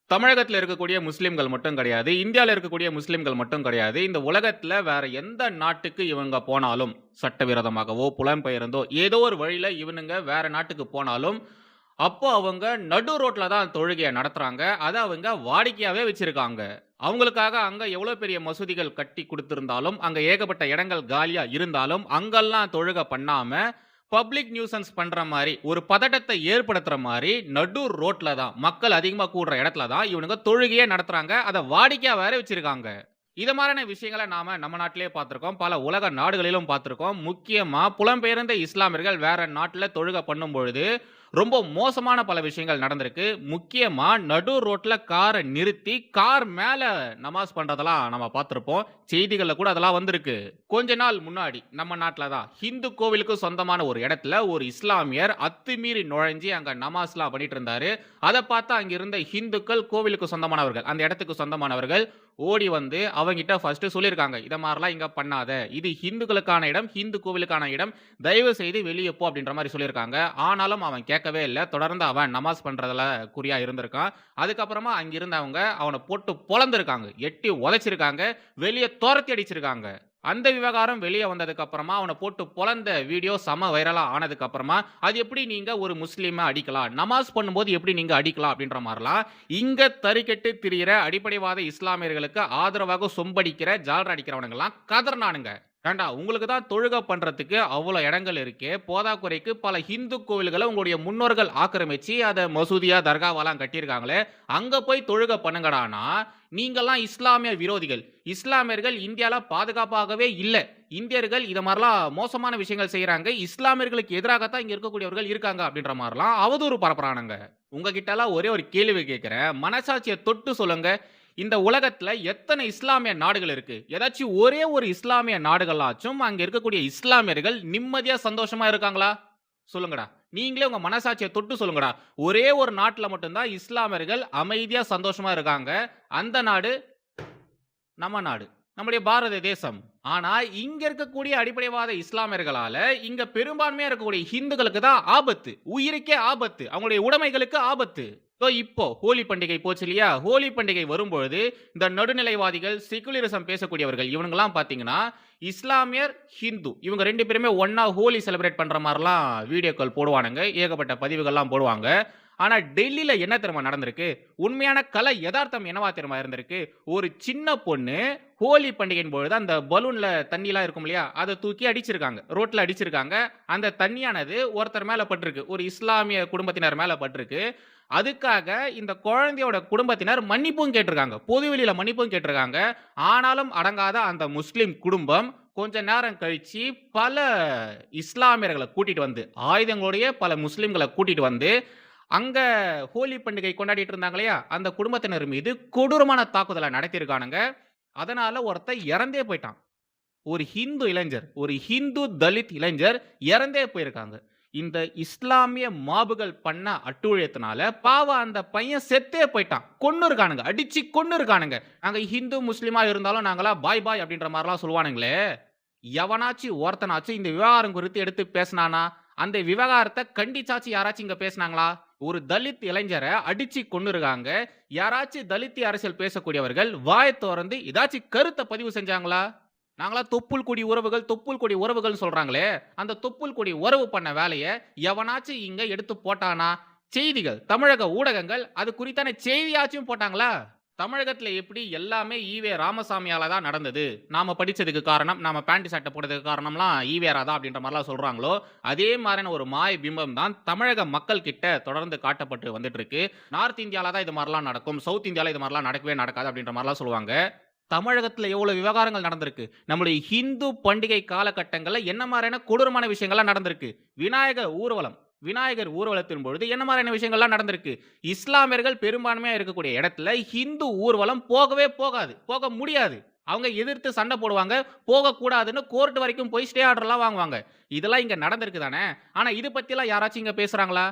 தமிழகத்துல இருக்கக்கூடிய முஸ்லிம்கள் மட்டும் கிடையாது. இந்தியால இருக்கக்கூடிய முஸ்லிம்கள் மட்டும் கிடையாது. இந்த உலகத்துல வேற எந்த நாட்டுக்கு இவங்க போனாலும், சட்டவிரோதமாகவோ, புலம்பெயர்ந்தோ, ஏதோ ஒரு வழியில இவனுங்க வேற நாட்டுக்கு போனாலும், அப்போ அவங்க நடு ரோட்ல தான் தொழுகைய நடத்துறாங்க. அத அவங்க வாடிக்கையாவே வச்சிருக்காங்க. அவங்களுக்காக அங்க எவ்வளோ பெரிய மசூதிகள் கட்டி குடுத்திருந்தாலும், அங்க ஏகப்பட்ட இடங்கள் காலியா இருந்தாலும், அங்கெல்லாம் தொழுகை பண்ணாம, பப்ளிக் நியூசன்ஸ் பண்ற மாரி, ஒரு பதட்டத்தை ஏற்படுத்துற மாரி, நடு ரோட்ல தான், மக்கள் அதிகமா கூடுற இடத்துல தான் இவனுங்க தொழுகையே நடத்துறாங்க. அத வாடிக்கையா வேற வச்சிருக்காங்க. இத மாரியான விஷயங்கள நாம நம்ம நாட்டிலேயே பார்த்திருக்கோம். பல உலக நாடுகளிலும் பார்த்திருக்கோம். முக்கியமா புலம்பெயர்ந்த இஸ்லாமியர்கள் வேற நாட்ல தொழுகை பண்ணும்பொழுது, ரொம்ப மோசமான பல விஷயங்கள் நடந்திருக்கு. முக்கியமா நடு ரோட்ல கார நிறுத்தி, கார் மேல நமாஸ் பண்றதெல்லாம் நம்ம பார்த்திருப்போம். செய்திகள்ல கூட அதெல்லாம் வந்திருக்கு. கொஞ்ச நாள் முன்னாடி நம்ம நாட்ல தான் ஹிந்து கோவிலுக்கு சொந்தமான ஒரு இடத்துல ஒரு இஸ்லாமியர் அத்துமீறி நுழைஞ்சு அங்க நமாஸ்லாம் பண்ணிட்டு இருந்தாரு. அத பார்த்து அங்க இருந்த ஹிந்துக்கள் கோவிலுக்கு சொந்தமானவர்கள், அந்த இடத்துக்கு சொந்தமானவர்கள் ஓடி வந்து அவங்கிட்ட ஃபர்ஸ்ட் சொல்லியிருக்காங்க. இத மாரிலாம் இங்க பண்ணாத. இது ஹிந்துக்களுக்கான இடம், ஹிந்து கோவிலுக்கான இடம். தயவு செய்து வெளிய போ அப்படின்ற மாரி சொல்லியிருக்காங்க. ஆனாலும் அவன் கேட்கவே இல்ல. தொடர்ந்து அவன் நமாஸ் பண்றதுல குறியா இருந்திருக்கான். அதுக்கப்புறமா அங்க இருந்தவங்க அவன போட்டு பொளந்திருக்காங்க. எட்டி உதைச்சிருக்காங்க. வெளிய தொரத்தி அடிச்சிருக்காங்க. அந்த விவகாரம் வெளிய வந்ததுக்கு அப்புறமா அவன போட்டு பொளந்த வீடியோ செம வைரலா ஆனதுக்கு அப்புறமா, அது எப்படி நீங்க ஒரு முஸ்லீம அடிக்கலாம்? நமாஸ் பண்ணும்போது எப்படி நீங்க அடிக்கலாம்? அப்படின்ற மாரிலாம் இங்க தறிகெட்டு திரியிற அடிப்படைவாத இஸ்லாமியர்களுக்கு ஆதரவாக சொம்படிக்கிற, ஜால்ரா அடிக்கிறவனுங்கலாம் கதறுனானுங்க. ஏன்டா உங்களுக்கு தான் தொழுகை பண்றதுக்கு அவ்வளோ இடங்கள் இருக்கே. போதாக்குறைக்கு பல ஹிந்து கோவில்கள உங்களுடைய முன்னோர்கள் ஆக்கிரமிச்சு, அத மசூதியா, தர்காவாலாம் கட்டியிருக்காங்களே, அங்க போய் தொழுகை பண்ணுங்கடான்னா, நீங்கலாம் இஸ்லாமிய விரோதிகள். இஸ்லாமியர்கள் இந்தியால பாதுகாப்பாகவே இல்ல. இந்தியர்கள் இத மாரிலாம் மோசமான விஷயங்கள் செய்றாங்க. இஸ்லாமியர்களுக்கு எதிராக தான் இங்க இருக்கக்கூடியவர்கள் இருக்காங்க அப்படின்ற மாரிலாம் அவதூறு பரப்புறானுங்க. உங்ககிட்டலாம் ஒரே ஒரு கேள்வி கேட்கிறேன். மனசாட்சிய தொட்டு சொல்லுங்க. இந்த உலகத்துல எத்தனை இஸ்லாமிய நாடுகள் இருக்கு? ஏதாச்சும் ஒரே ஒரு இஸ்லாமிய நாடுகளாச்சும் அங்க இருக்கக்கூடிய இஸ்லாமியர்கள் நிம்மதியா, சந்தோஷமா இருக்காங்களா? சொல்லுங்கடா. நீங்களே உங்க மனசாட்சிய தொட்டு சொல்லுங்கடா. ஒரே ஒரு நாட்டுல மட்டும் தான் இஸ்லாமியர்கள் அமைதியா, சந்தோஷமா இருக்காங்க. அந்த நாடு நம்ம நாடு. நம்முடைய பாரத தேசம். ஆனா, இங்க இருக்கக்கூடிய அடிப்படைவாத இஸ்லாமியர்களால, இங்க பெரும்பான்மையா இருக்கக்கூடிய ஹிந்துக்களுக்கு தான் ஆபத்து. உயிருக்கே ஆபத்து. அவங்களுடைய உடைமைகளுக்கு ஆபத்து. இப்போ ஹோலி பண்டிகை போச்சு இல்லையா? ஹோலி பண்டிகை வரும்பொழுது, இந்த நடுநிலைவாதிகள், செக்குலரிசம் பேசக்கூடியவர்கள் இவனுங்கலாம் பார்த்தீங்கன்னா, இஸ்லாமியர், ஹிந்து இவங்க 2 பேருமே ஒண்ணா ஹோலி செலிப்ரேட் பண்ற மாரிலாம் வீடியோக்கள் போடுவானுங்க. ஏகப்பட்ட பதிவுகள்லாம் போடுவாங்க. ஆனா டெல்லில என்ன தெரியுமா நடந்திருக்கு? உண்மையான கலை எதார்த்தம் என்னவா தெரியுமா இருந்திருக்கு? ஒரு சின்ன பொண்ணு ஹோலி பண்டிகையின் பொழுது அந்த பலூன்ல தண்ணிலாம் இருக்கும் இல்லையா? அத தூக்கி அடிச்சிருக்காங்க. ரோட்ல அடிச்சிருக்காங்க. அந்த தண்ணியானது ஒருத்தர் மேல பட்டிருக்கு. ஒரு இஸ்லாமிய குடும்பத்தினர் மேல பட்டிருக்கு. அதுக்காக இந்த குழந்தையோட குடும்பத்தினர் மன்னிப்பும் கேட்டிருக்காங்க. பொதுவெளியில மன்னிப்பும் கேட்டிருக்காங்க. ஆனாலும் அடங்காத அந்த முஸ்லிம் குடும்பம் கொஞ்ச நேரம் கழிச்சு பல இஸ்லாமியர்கள கூட்டிட்டு வந்து, ஆயுதங்களோடயே பல முஸ்லிம்கள கூட்டிட்டு வந்து அங்க ஹோலி பண்டிகை கொண்டாடிட்டு இருந்தாங்க இல்லையா? அந்த குடும்பத்தினர் மீது கொடூரமான தாக்குதல நடத்தியிருக்கானுங்க. அதனால ஒருத்தன் இறந்தே போய்ட்டான். ஒரு ஹிந்து இளைஞர், ஒரு ஹிந்து தலித் இளைஞர் இறந்தே போயிருக்காங்க. இந்த இஸ்லாமிய மாபுகள் பண்ண அட்டூழியத்தினால பாவம் அந்த பையன் செத்தே போய்ட்டான். கொன்னுருக்கானுங்க. அடிச்சு கொன்னுருக்கானுங்க. நாங்க ஹிந்து, முஸ்லிமா இருந்தாலும் நாங்கலாம் பாய் பாய் அப்படின்ற மாரிலாம் சொல்லுவானுங்களே. எவனாச்சும் ஒருத்தனாச்சும் இந்த விவகாரம் குறித்து எடுத்து பேசினானா? அந்த விவகாரத்த கண்டிச்சாச்சும் யாராச்சும் இங்க பேசினாங்களா? ஒரு தலித் இளைஞர அடிச்சு கொன்னுருக்காங்க. யாராச்சும் தலித் அரசியல் பேசக்கூடியவர்கள் வாய தொறந்து ஏதாச்சும் கருத்த பதிவு செஞ்சாங்களா? நாங்கலாம் தொப்புள் கொடி உறவுகள், தொப்புள் கொடி உறவுகள்னு சொல்றாங்களே, அந்த தொப்புள் கொடி உறவு பண்ண வேலைய எவனாச்சும் இங்க எடுத்து போட்டானா? செய்திகள், தமிழக ஊடகங்கள் அது குறித்தான செய்தியாச்சும் போட்டாங்களா? தமிழகத்துல எப்படி எல்லாமே ஈவே ராமசாமியால தான் நடந்தது. நாம படிச்சதுக்கு காரணம், நாம பேண்ட் சட்டை போட்டதுக்கு காரணம்லாம் ஈவேரா தான் அப்படின்ற மாரிலாம் சொல்றாங்களோ, அதே மாரியான ஒரு மாய பிம்பம் தான் தமிழக மக்கள் கிட்ட தொடர்ந்து காட்டப்பட்டு வந்துட்டு இருக்கு. நார்த் இந்தியால தான் இது மாரிலாம் நடக்கும். சவுத் இந்தியால இது மாரிலாம் நடக்கவே நடக்காது அப்படின்ற மாரிலாம் சொல்லுவாங்க. தமிழகத்துல எவ்வளவு விவகாரங்கள் நடந்திருக்கு. நம்முடைய ஹிந்து பண்டிகை காலகட்டங்கள்ல என்ன மாரியான கொடூரமான விஷயங்கள்லாம் நடந்திருக்கு. விநாயகர் ஊர்வலத்தின் பொழுது என்ன மாரியான விஷயங்கள்லாம் நடந்திருக்கு. இஸ்லாமியர்கள் பெரும்பான்மையா இருக்கக்கூடிய இடத்துல ஹிந்து ஊர்வலம் போகவே போகாது. போக முடியாது. அவங்க எதிர்த்து சண்டை போடுவாங்க. போகக்கூடாதுன்னு கோர்ட் வரைக்கும் போய் ஸ்டே ஆர்டர்லாம் வாங்குவாங்க. இதெல்லாம் இங்க நடந்திருக்கு தானே. ஆனா இது பத்திலாம் யாராச்சும் இங்க பேசுறாங்களா?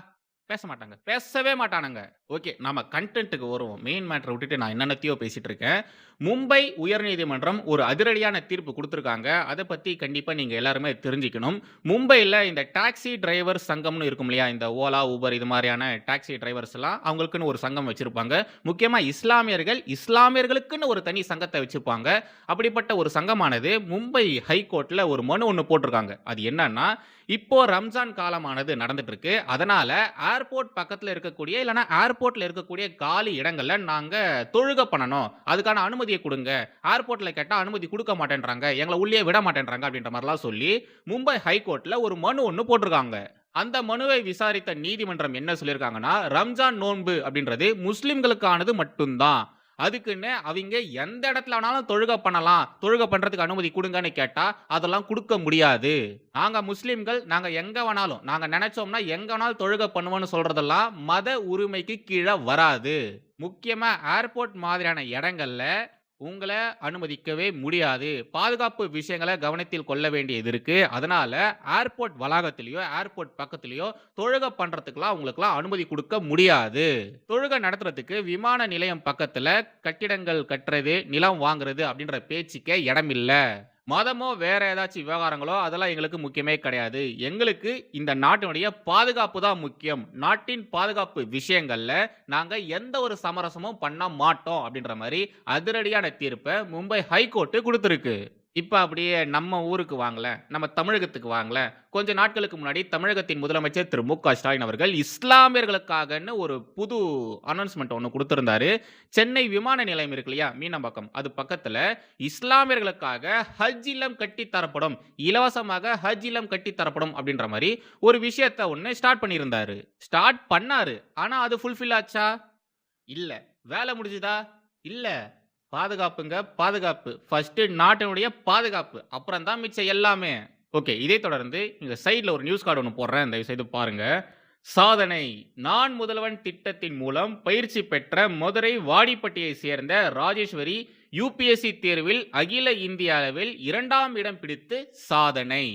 பேச மாட்டாங்க. பேசவே மாட்டானுங்க. ஓகே. நாம கன்டென்ட்க்கு வருவோம். மெயின் மேட்டர விட்டுட்டு நான் என்னென்னத்தையோ பேசிட்டு இருக்கேன். மும்பை உயர்நீதிமன்றம் ஒரு அதிரடியான தீர்ப்பு குடுத்திருக்காங்க. அத பத்தி கண்டிப்பா நீங்க எல்லாருமே தெரிஞ்சுக்கணும். மும்பைல இந்த டாக்ஸி டிரைவர் சங்கம்னு இருக்கும் இல்லையா? இந்த ஓலா, ஊபர் இது மாரியான டாக்ஸி டிரைவர்ஸ்லாம் அவங்களுக்குன்னு ஒரு சங்கம் வச்சிருப்பாங்க. முக்கியமா இஸ்லாமியர்கள், இஸ்லாமியர்களுக்குன்னு ஒரு தனி சங்கத்த வச்சுப்பாங்க. அப்படிப்பட்ட ஒரு சங்கமானது மும்பை ஹைகோர்ட்ல ஒரு மனு ஒண்ணு போட்டிருக்காங்க. அது என்னன்னா, இப்போ ரம்ஜான் காலமானது நடந்துட்டு இருக்கு. அதனால ஏர்போர்ட் பக்கத்துல இருக்கக்கூடிய இல்லன்னா ஏர்போர்ட்ல இருக்கக்கூடிய காலி இடங்கள்ல நாங்க தொழுகை பண்ணணும். அதுக்கான அனுமதிய குடுங்க. ஏர்போர்ட்ல கேட்டா அனுமதி குடுக்க மாட்டேன்றாங்க. எங்கள உள்ளயே விட மாட்டேன்றாங்க அப்படின்ற மாரிலாம் சொல்லி மும்பை ஹைகோர்ட்ல ஒரு மனு ஒண்ணு போட்டிருக்காங்க. அந்த மனுவை விசாரித்த நீதிமன்றம் என்ன சொல்லியிருக்காங்கன்னா, ரம்ஜான் நோன்பு அப்படின்றது முஸ்லிம்களுக்கானது மட்டும் தான். அதுக்குன்னு அவிங்க எந்த இடத்துல வேணாலும் தொழுகை பண்ணலாம். தொழுகை பண்றதுக்கு அனுமதி குடுங்கன்னு கேட்டா, அதெல்லாம் குடுக்க முடியாது. நாங்க முஸ்லிம்கள், நாங்க எங்க வேணாலும், நாங்க நெனைச்சோம்னா எங்க வேணாலும் தொழுகை பண்ணுவோம்னு சொல்றதெல்லாம் மத உரிமைக்கு கீழ வராது. முக்கியமா ஏர்போர்ட் மாதிரியான இடங்கள்ல உங்கள அனுமதிக்கவே முடியாது. பாதுகாப்பு விஷயங்கள கவனத்தில் கொள்ள வேண்டியது இருக்கு. அதனால ஏர்போர்ட் வளாகத்திலயோ, ஏர்போர்ட் பக்கத்திலயோ தொழுகை பண்றதுக்குலாம் உங்களுக்குலாம் அனுமதி குடுக்க முடியாது. தொழுகை நடத்துறதுக்கு விமான நிலையம் பக்கத்துல கட்டிடங்கள் கட்டுறது, நிலம் வாங்குறது அப்படின்ற பேச்சுக்கே இடமில்ல. மதமோ, வேற ஏதாச்சும் விவகாரங்களோ அதெல்லாம் எங்களுக்கு முக்கியமே கிடையாது. எங்களுக்கு இந்த நாட்டினுடைய பாதுகாப்பு தான் முக்கியம். நாட்டின் பாதுகாப்பு விஷயங்கள்ல நாங்க எந்த ஒரு சமரசமும் பண்ண மாட்டோம் அப்படின்ற மாரி அதிரடியான தீர்ப்ப மும்பை ஹைகோர்ட் குடுத்திருக்கு. இப்ப அப்படியே நம்ம ஊருக்கு வாங்களேன். நம்ம தமிழகத்துக்கு வாங்களேன். கொஞ்ச நாட்களுக்கு முன்னாடி தமிழகத்தின் முதலமைச்சர் திரு மு.க. ஸ்டாலின் அவர்கள் இஸ்லாமியர்களுக்காகன்னு ஒரு புது அனவுன்ஸ்மென்ட் ஒண்ணு குடுத்திருந்தாரு. சென்னை விமான நிலையம் இருக்கு இல்லையா? மீனம்பாக்கம். அது பக்கத்துல இஸ்லாமியர்களுக்காக ஹஜ் இல்லம் கட்டித் தரப்படும். இலவசமாக ஹஜ் இல்லம் கட்டித் தரப்படும் அப்படின்ற மாரி ஒரு விஷயத்த ஒண்ணு ஸ்டார்ட் பண்ணியிருந்தாரு. ஸ்டார்ட் பண்ணாரு. ஆனா அது ஃபுல்ஃபில் ஆச்சா? இல்ல. வேல முடிஞ்சுதா? இல்ல. பாதுகாப்புங்க, பாதுகாப்பு. ஃபர்ஸ்ட்டு நாட்டினுடைய பாதுகாப்பு. அப்புறம் தான் மிச்சம் எல்லாமே. ஓகே. இதைத் தொடர்ந்து இங்க சைட்ல ஒரு நியூஸ் கார்ட் ஒண்ணு போடுறேன். தயவு செய்து பாருங்க. சாதனை! நான் முதல்வன் திட்டத்தின் மூலம் பயிற்சி பெற்ற மதுரை வாடிப்பட்டியைச் சேர்ந்த ராஜேஸ்வரி யுபிஎஸ்சி தேர்வில் அகில இந்திய அளவில் 2ஆம் இடம் பிடித்து சாதனை.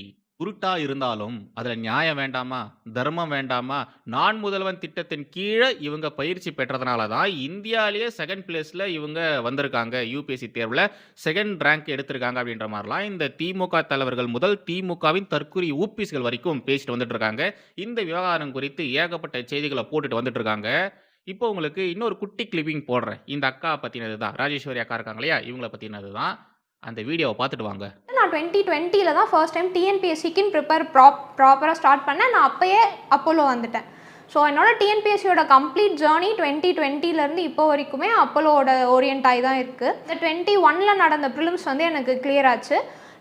உருட்டா இருந்தாலும் அதுல நியாயம் வேண்டாமா? தர்மம் வேண்டாமா? நான் முதல்வன் திட்டத்தின் கீழ இவங்க பயிற்சி பெற்றதனால தான் இந்தியாவிலேயே 2ண்ட் பிளேஸ்ல இவங்க வந்திருக்காங்க. யுபிஎஸ்சி தேர்வுல 2ண்ட் ரேங்க் எடுத்திருக்காங்க அப்படின்ற மாரிலாம் இந்த திமுக தலைவர்கள் முதல் திமுகவின் தற்குறி ஊபிஸ்கள் வரைக்கும் பேசிட்டு வந்துட்டு இருக்காங்க. இந்த விவகாரம் குறித்து ஏகப்பட்ட செய்திகள போட்டுட்டு வந்துட்டு இருக்காங்க. இப்போ உங்களுக்கு இன்னொரு குட்டி கிளிப்பிங் போடுறேன். இந்த அக்கா பத்தினது தான். ராஜேஸ்வரி அக்கா இருக்காங்க இல்லையா? இவங்கள பத்தினது தான். அந்த வீடியோவ பார்த்துட்டு வாங்க. நான் 2020ல தான் ஃபர்ஸ்ட் டைம் டிஎன்பிஎஸ்சிக்குன்னு ப்ராப்பரா ஸ்டார்ட் பண்ணேன். நான் அப்பயே அப்போலோ வந்துட்டேன். ஸோ என்னோட டிஎன்பிஎஸ்சியோட கம்ப்ளீட் ஜேர்னி 2020லேருந்து இப்போ வரைக்குமே அப்போலோட ஓரியன்ட் ஆகி தான் இருக்குது. இந்த 21ல நடந்த ப்ரிலிம்ஸ் வந்து எனக்கு கிளியர் ஆச்சு.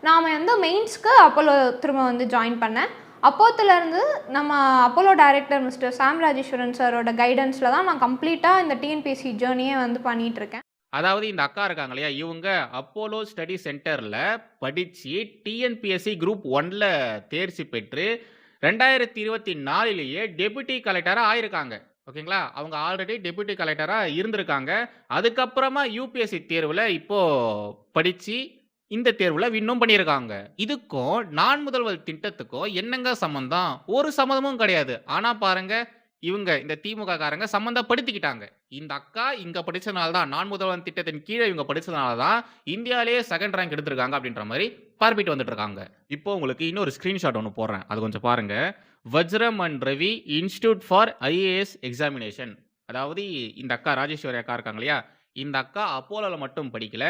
நான் வந்து மெயின்ஸ்க்கு அப்போலோ திரும்ப வந்து ஜாயின் பண்ணேன். அப்போத்துலேருந்து நம்ம அப்போலோ டைரக்டர் மிஸ்டர் சாம் ராஜேஸ்வரன் சாரோட கைடன்ஸில் தான் நான் கம்ப்ளீட்டாக இந்த டிஎன்பிஎஸ்சி ஜேர்னியே வந்து பண்ணிகிட்ருக்கேன். அதாவது இந்த அக்கா இருக்காங்க இல்லையா? இவங்க அப்போலோ ஸ்டடி சென்டர்ல படிச்சு டிஎன்பிஎஸ்சி குரூப் 1ல தேர்ச்சி பெற்று 2024லேயே டெப்யூட்டி கலெக்டரா ஆயிருக்காங்க. ஓகேங்களா? அவங்க ஆல்ரெடி டெப்யூட்டி கலெக்டரா இருந்திருக்காங்க. அதுக்கப்புறமா யுபிஎஸ்சி தேர்வுல இப்போ படிச்சு இந்த தேர்வுல வின்னும் பண்ணியிருக்காங்க. இதுக்கும் நான் முதல்வர் திட்டத்துக்கும் என்னங்க சம்மந்தம்? ஒரு சம்மந்தமும் கிடையாது. ஆனா பாருங்க, இவங்க இந்த திமுக காரங்க சம்மந்தப்படுத்திக்கிட்டாங்க. இந்த அக்கா இங்க படிச்சதுனால தான், நான் முதல்வன் திட்டத்தின் கீழ இவங்க படிச்சதுனால தான் இந்தியாவிலேயே 2ண்ட் ரேங்க் எடுத்திருக்காங்க அப்படின்ற மாரி பரப்பிட்டு வந்துட்டு இருக்காங்க. இப்போ உங்களுக்கு இன்னொரு ஸ்கிரீன்ஷாட் ஒண்ணு போடுறேன். அது கொஞ்சம் பாருங்க. Vajram and Ravi institute for IAS examination. அதாவது இந்த அக்கா ராஜேஸ்வரி அக்கா இருக்காங்க இல்லையா? இந்த அக்கா அப்போலோல மட்டும் படிக்கல.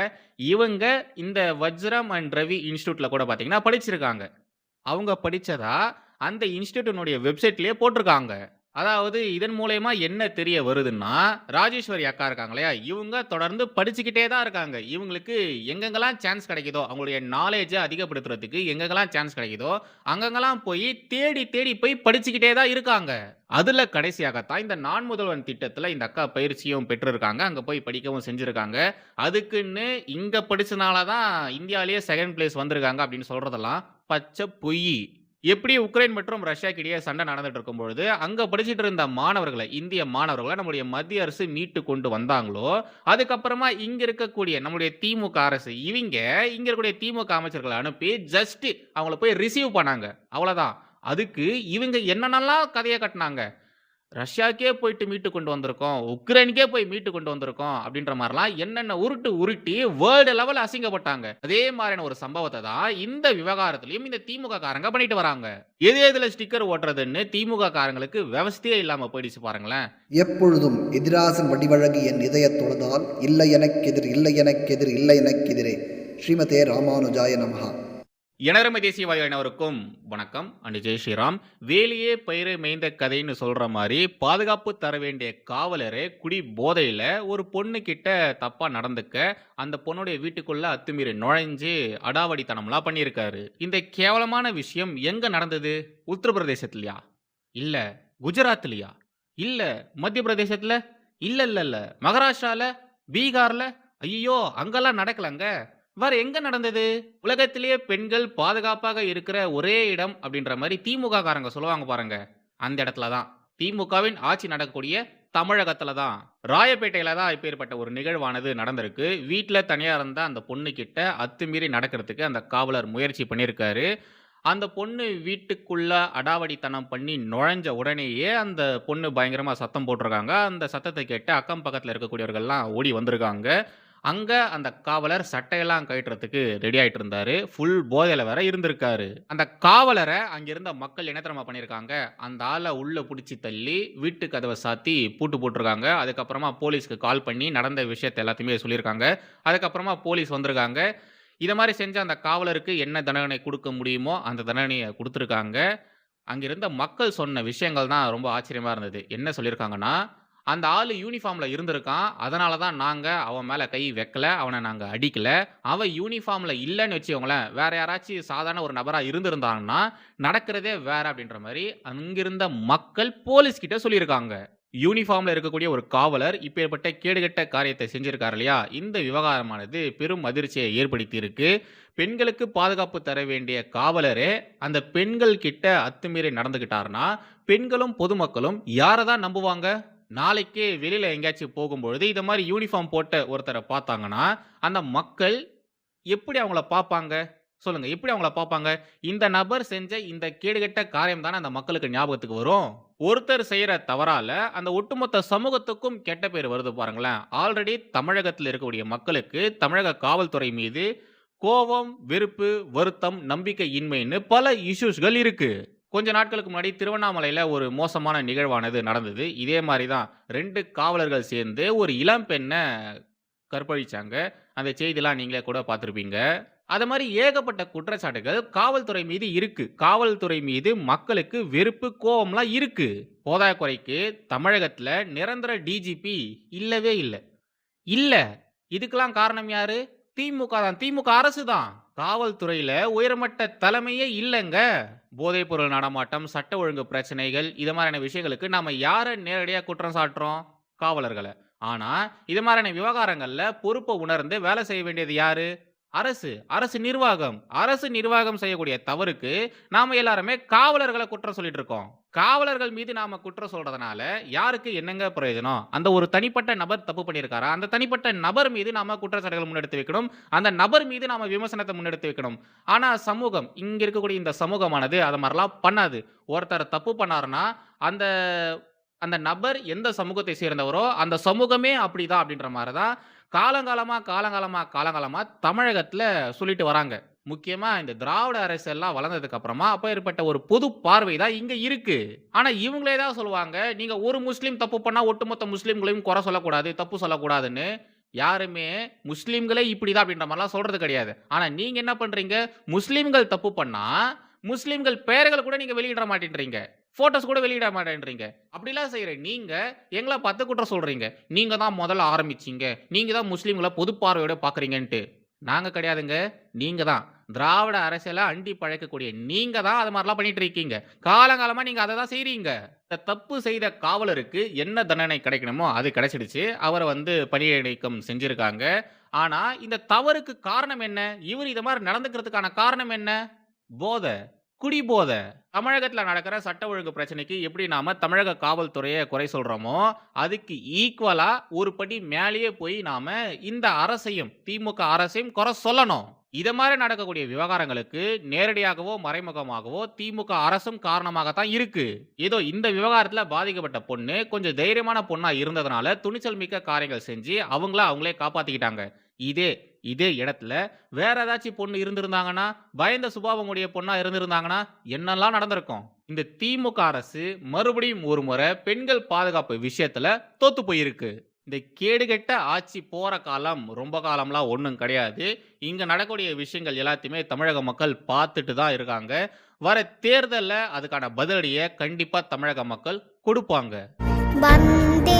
இவங்க இந்த வஜ்ரம் அண்ட் ரவி இன்ஸ்டிடியூட்ல கூட பார்த்தீங்கன்னா படிச்சிருக்காங்க. அவங்க படிச்சதா அந்த இன்ஸ்டிடியூட்னுடைய வெப்சைட்லயே போட்டிருக்காங்க. அதாவது இதன் மூலியமா என்ன தெரிய வருதுன்னா, ராஜேஸ்வரி அக்கா இருக்காங்க இல்லையா? இவங்க தொடர்ந்து படிச்சுக்கிட்டே தான் இருக்காங்க. இவங்களுக்கு எங்கெங்கெல்லாம் சான்ஸ் கிடைக்குதோ, அவங்களுடைய நாலேட்ஜ அதிகப்படுத்துறதுக்கு எங்கெங்கெல்லாம் சான்ஸ் கிடைக்குதோ, அங்கங்கெல்லாம் போய் தேடி தேடி போய் படிச்சுக்கிட்டே தான் இருக்காங்க. அதுல கடைசியாகத்தான் இந்த நான் முதல்வன் திட்டத்துல இந்த அக்கா பயிற்சியும் பெற்றிருக்காங்க. அங்க போய் படிக்கவும் செஞ்சிருக்காங்க. அதுக்குன்னு இங்க படிச்சனால தான் இந்தியாவிலேயே 2ண்ட் பிளேஸ் வந்திருக்காங்க அப்படின்னு சொல்றதெல்லாம் பச்சை பொய். எப்படி உக்ரைன் மற்றும் ரஷ்யாக்கு இடையே சண்டை நடந்துட்டு இருக்கும்பொழுது, அங்க படிச்சுட்டு இருந்த மாணவர்கள, இந்திய மாணவர்கள நம்முடைய மத்திய அரசு மீட்டு கொண்டு வந்தாங்களோ, அதுக்கப்புறமா இங்க இருக்கக்கூடிய நம்முடைய திமுக அரசு, இங்க இருக்கக்கூடிய திமுக அமைச்சர்கள அனுப்பி ஜஸ்ட் அவங்கள போய் ரிசீவ் பண்ணாங்க. அவ்வளவுதான். அதுக்கு இவங்க என்னென்னலாம் கதைய கட்டுனாங்க. ரஷ்யாக்கே போயிட்டு மீட்டு கொண்டு வந்திருக்கோம். உக்ரைனுக்கே போய் மீட்டு கொண்டு வந்திருக்கோம். அப்படின்ற மாரிலாம் என்னென்ன உருட்டி வேர்ல்டு லெவல்ல அசிங்கப்பட்டாங்க. அதே மாரியான ஒரு சம்பவத்த தான் இந்த விவகாரத்திலயும் இந்த திமுக காரங்க பண்ணிட்டு வராங்க. எதுல ஸ்டிக்கர் ஒட்டுறதுன்னு திமுக காரங்களுக்கு விவஸ்தையே இல்லாம போயிடுச்சு பாருங்களேன். எப்பொழுதும் எதிராசன் வடிவழகு என் இதயத் தொழுதால் இல்லை எனக்கெதிர் இல்லை எனக்கெதிர் இல்லை எனக்கெதிரே. ஸ்ரீமதே ராமானுஜாய நமஹா. எனரமை தேசியவாதி அனைவருக்கும் வணக்கம் அண்ட் ஜெய் ஸ்ரீராம். வேலியே பயிரை மேய்ந்த கதைன்னு சொல்ற மாதிரி பாதுகாப்பு தர வேண்டிய காவலரே குடி போதையில ஒரு பொண்ணு கிட்ட தப்பா நடந்துக்க அந்த பொண்ணுடைய வீட்டுக்குள்ள அத்துமீறி நுழைஞ்சு அடாவடித்தனம்லாம் பண்ணியிருக்காரு. இந்த கேவலமான விஷயம் எங்க நடந்தது? உத்தரப்பிரதேசத்துலயா? இல்ல. குஜராத்லயா? இல்ல. மத்திய பிரதேசத்துல? இல்ல. மகாராஷ்டிரால? பீகார்ல? ஐயோ, அங்கெல்லாம் நடக்கலங்க. வேற எங்க நடந்தது? உலகத்திலேயே பெண்கள் பாதுகாப்பாக இருக்கிற ஒரே இடம் அப்படின்ற மாதிரி திமுக காரங்க சொல்லுவாங்க பாருங்க. அந்த இடத்துல தான் திமுகவின் ஆட்சி நடக்கக்கூடிய தமிழகத்துல தான் ராயப்பேட்டையில தான் இப்பேற்பட்ட ஒரு நிகழ்வானது நடந்திருக்கு. வீட்டில் தனியா இருந்த அந்த பொண்ணு கிட்ட அத்துமீறி நடக்கிறதுக்கு அந்த காவலர் முயற்சி பண்ணியிருக்காரு. அந்த பொண்ணு வீட்டுக்குள்ள அடாவடித்தனம் பண்ணி நுழைஞ்ச உடனேயே அந்த பொண்ணு பயங்கரமா சத்தம் போட்டிருக்காங்க. அந்த சத்தத்தை கேட்டு அக்கம் பக்கத்துல இருக்கக்கூடியவர்கள்லாம் ஓடி வந்திருக்காங்க. அங்க அந்த காவலர் சட்டையெல்லாம் கழட்டுறதுக்கு ரெடி ஆயிட்டு இருந்தாரு. ஃபுல் போதையில வேற இருந்திருக்காரு. அந்த காவலரை அங்கிருந்த மக்கள் என்ன தெரியுமா பண்ணியிருக்காங்க? அந்த ஆளை உள்ள புடிச்சு தள்ளி வீட்டு கதவை சாத்தி பூட்டு போட்டிருக்காங்க. அதுக்கப்புறமா போலீஸ்க்கு கால் பண்ணி நடந்த விஷயத்தை எல்லாத்தையுமே சொல்லியிருக்காங்க. அதுக்கப்புறமா போலீஸ் வந்திருக்காங்க. இத மாரி செஞ்ச அந்த காவலருக்கு என்ன தண்டனை குடுக்க முடியுமோ அந்த தண்டனைய குடுத்துருக்காங்க. அங்கிருந்த மக்கள் சொன்ன விஷயங்கள் தான் ரொம்ப ஆச்சரியமா இருந்தது. என்ன சொல்லியிருக்காங்கன்னா, அந்த ஆளு யூனிஃபார்ம்ல இருந்திருக்கான். அதனால தான் நாங்க அவன் மேல கை வைக்கல. அவன நாங்க அடிக்கல. அவன் யூனிஃபார்ம்ல இல்லன்னு வச்சுக்கோங்களேன், வேற யாராச்சும் சாதாரண ஒரு நபரா இருந்திருந்தாங்கன்னா, நடக்கிறதே வேற அப்படின்ற மாரி அங்கிருந்த மக்கள் போலீஸ் கிட்ட சொல்லியிருக்காங்க. யூனிஃபார்ம்ல இருக்கக்கூடிய ஒரு காவலர் இப்பேற்பட்ட கேடுகெட்ட காரியத்தை செஞ்சிருக்காரு இல்லையா? இந்த விவகாரமானது பெரும் அதிர்ச்சியை ஏற்படுத்தி இருக்கு. பெண்களுக்கு பாதுகாப்பு தர வேண்டிய காவலரே அந்த பெண்கள் கிட்ட அத்துமீறி நடந்துக்கிட்டாருன்னா, பெண்களும் பொதுமக்களும் யார தான் நம்புவாங்க? நாளைக்கே வெளியில எங்கேயாச்சும் போகும்பொழுது இத மாரி யூனிஃபார்ம் போட்ட ஒருத்தர பார்த்தாங்கன்னா, அந்த மக்கள் எப்படி அவங்கள பார்ப்பாங்க? சொல்லுங்க. எப்படி அவங்கள பார்ப்பாங்க? இந்த நபர் செஞ்ச இந்த கேடுகெட்ட காரியம் தானே அந்த மக்களுக்கு ஞாபகத்துக்கு வரும். ஒருத்தர் செய்யற தவறால அந்த ஒட்டுமொத்த சமூகத்துக்கும் கெட்ட பேர் வருது பாருங்களேன். ஆல்ரெடி தமிழகத்துல இருக்கக்கூடிய மக்களுக்கு தமிழக காவல்துறை மீது கோவம், வெறுப்பு, வருத்தம், நம்பிக்கையின்மைன்னு பல இஷ்யூஸ்கள் இருக்கு. கொஞ்ச நாட்களுக்கு முன்னாடி திருவண்ணாமலையில ஒரு மோசமான நிகழ்வானது நடந்தது. இதே மாரி தான் 2 காவலர்கள் சேர்ந்து ஒரு இளம் பெண்ண கற்பழிச்சாங்க. அந்த செய்திலாம் நீங்களே கூட பார்த்திருப்பீங்க. அது மாரி ஏகப்பட்ட குற்றச்சாட்டுகள் காவல்துறை மீது இருக்கு. காவல்துறை மீது மக்களுக்கு வெறுப்பு, கோவம்லாம் இருக்கு. போதாய குறைக்கு தமிழகத்துல நிரந்தர டிஜிபி இல்லவே இல்ல. இல்ல. இதுக்கெல்லாம் காரணம் யாரு? திமுக தான். திமுக அரசு தான். காவல்துறையில உயர்மட்ட தலைமையே இல்லங்க. போதைப் பொருள் நடமாட்டம், சட்ட ஒழுங்கு பிரச்சனைகள், இது மாரியான விஷயங்களுக்கு நாம யார நேரடியா குற்றம் சாட்டுறோம்? காவலர்கள. ஆனா, இது மாரியான விவகாரங்கள்ல பொறுப்ப உணர்ந்து வேலை செய்ய வேண்டியது யாரு? அரசு. அரசு நிர்வாகம். அரசு நிர்வாகம் செய்யக்கூடிய தவறுக்கு நாம எல்லாருமே காவலர்கள குற்றம் சொல்லிட்டு இருக்கோம். காவலர்கள் மீது நாம குற்றம் சொல்றதுனால யாருக்கு என்னங்க பிரயோஜனம்? அந்த ஒரு தனிப்பட்ட நபர் தப்பு பண்ணியிருக்காரா? அந்த தனிப்பட்ட நபர் மீது நாம குற்றச்சாட்டுகள் முன்னெடுத்து வைக்கணும். அந்த நபர் மீது நாம விமர்சனத்த முன்னெடுத்து வைக்கணும். ஆனா சமூகம், இங்க இருக்கக்கூடிய இந்த சமூகமானது அத மாரிலாம் பண்ணாது. ஒருத்தர் தப்பு பண்ணாருன்னா, அந்த அந்த நபர் எந்த சமூகத்தை சேர்ந்தவரோ, அந்த சமூகமே அப்படிதான் அப்படின்ற மாரி தான் காலங்காலமா தமிழகத்துல சொல்லிட்டு வராங்க. முக்கியமா இந்த திராவிட அரசு எல்லாம் வளர்ந்ததுக்கு அப்புறமா அப்பேற்பட்ட ஒரு பொது பார்வை தான் இங்க இருக்கு. ஆனா இவங்களே தான் சொல்லுவாங்க, நீங்க ஒரு முஸ்லீம் தப்பு பண்ணா ஒட்டுமொத்த முஸ்லீம்களையும் குறை சொல்லக்கூடாது, தப்பு சொல்லக்கூடாதுன்னு. யாருமே முஸ்லீம்களே இப்படிதான் அப்படின்ற மாரிலாம் சொல்றது கிடையாது. ஆனா நீங்க என்ன பண்றீங்க? முஸ்லீம்கள் தப்பு பண்ணா, முஸ்லீம்கள் பெயர்கள கூட நீங்க வெளியிட மாட்டேன்றீங்க. ஃபோட்டோஸ் கூட வெளியிட மாட்டேன்றீங்க. அப்படிலாம் செய்ற நீங்க எங்கள 10 குற்றம் சொல்றீங்க. நீங்க தான் முதல்ல ஆரம்பிச்சீங்க. நீங்க தான் முஸ்லீம்கள பொது பார்வையோட பார்க்குறீங்கன்ட்டு. நாங்க கிடையாதுங்க. நீங்க தான். திராவிட அரசியல அண்டி பழக்கக்கூடிய நீங்க தான் அது மாரிலாம் பண்ணிட்டு இருக்கீங்க. காலங்காலமா நீங்க அத தான் செய்றீங்க. இந்த தப்பு செய்த காவலருக்கு என்ன தண்டனை கிடைக்கணுமோ அது கிடைச்சிடுச்சு. அவர பணியிடை நீக்கம் செஞ்சிருக்காங்க. ஆனா இந்த தவறுக்கு காரணம் என்ன? இவரு இத மாரி நடந்துக்கிறதுக்கான காரணம் என்ன? போத. குடிபோத. தமிழகத்துல நடக்கிற சட்ட ஒழுங்கு பிரச்சனைக்கு எப்படி நாம தமிழக காவல்துறைய குறை சொல்றோமோ, அதுக்கு ஈக்குவலா ஒரு படி மேலேயே போய் நாம இந்த அரசையும், திமுக அரசையும் குறை சொல்லணும். இத மாதிரி நடக்கக்கூடிய விவகாரங்களுக்கு நேரடியாகவோ மறைமுகமாகவோ திமுக அரசும் காரணமாகத்தான் இருக்கு. ஏதோ இந்த விவகாரத்துல பாதிக்கப்பட்ட பொண்ணு கொஞ்சம் தைரியமான பொண்ணா இருந்ததுனால துணிச்சல் மிக்க காரியங்கள் செஞ்சு அவங்களே காப்பாத்திக்கிட்டாங்க. இதே இதே இடத்துல வேற ஏதாச்சும் பொண்ணு இருந்திருந்தாங்கன்னா, பயந்த சுபாவம் உடைய பொண்ணா இருந்திருந்தாங்கன்னா என்னெல்லாம் நடந்திருக்கும்? இந்த திமுக அரசு மறுபடியும் ஒரு முறை பெண்கள் பாதுகாப்பு விஷயத்துல தோத்து போயிருக்கு. இந்த கேடுகெட்ட ஆட்சி போற காலம் ரொம்ப காலம்லாம் ஒண்ணும் கிடையாது. இங்க நடக்கக்கூடிய விஷயங்கள் எல்லாத்தையுமே தமிழக மக்கள் பார்த்துட்டு தான் இருக்காங்க. வர தேர்தல்ல அதுக்கான பதிலடிய கண்டிப்பா தமிழக மக்கள் குடுப்பாங்க. வந்தே